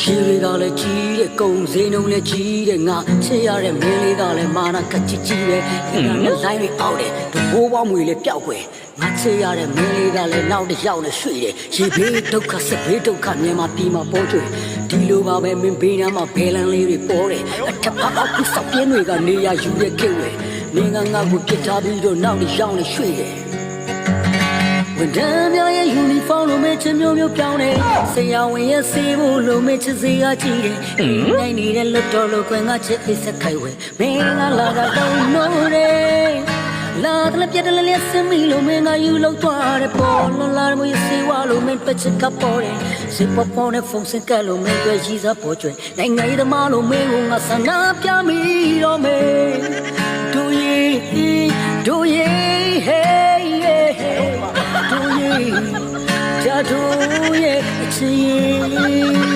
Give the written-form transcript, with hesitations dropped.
ရှေးတွေကလည်းကြီးတဲ့ကုံစင်းလုံးလည်းကြီးတဲ့ငါချစ်ရတဲ့မင်းလေးကလည်းမာနကကြီးကြီးပဲဒီကနေ့လိုင်းတွေအောက်တယ်တဘိုးပေါင်းမွေလည်းပျောက်ွယ်ငါချစ်ရတဲ့မင်းလေးကလည်းနောက်တစ်ယောက်နဲ့ရွှေ့တယ်ရေဘေးဒုက္ခစစ်ဘေးဒုက္ခမြန်မာပြည်မှာပေါ်ကျွေဒီလိုပါပဲမင်းဘေးနားမှာဘဲလန်းလေးတွေပေါ်တယ်အထက်အောက်ပြီးစောက်ပြင်းတွေကနေရယူတဲ့ကိတ်တွေမင်းကငါ့ကိုပြစ်ထားပြီးတော့နောက်တစ်ယောက်နဲ့ရွှေ့တယ်ဝန်ထမ်းများရဲ့ယူနီဖောင်းလိုမဲ့ချင်းမျိုးမျိုးပြောင်းတယ်ဆရာဝန်ရဲ့စေဖို့လိုမဲ့ချစ်စေကကြည့်တယ်နိုင်နေတဲ့လွတ်တော်လိုခွင်ကချစ်ပြီးဆက်ခိုက်ဝဲမင်းကလာတာတော့နိုးတယ်လာကလေးပြတ်တယ်လေးစမီလိုမင်းကယူလောက်သွားတယ်ပေါ်လွန်လာမှုစေဝါလိုမင်းပချစ်ကပေါ်တယ်စေပေါ်ပေါ်နဲ့ဖုန်းစကလိုမင်းတွေ့ရှိစားပေါ်ကျွဲနိုင်ငံရေးသမားလိုမင်းကငါဆန္ဒပြမိတော့မင်းတို့ရဲ့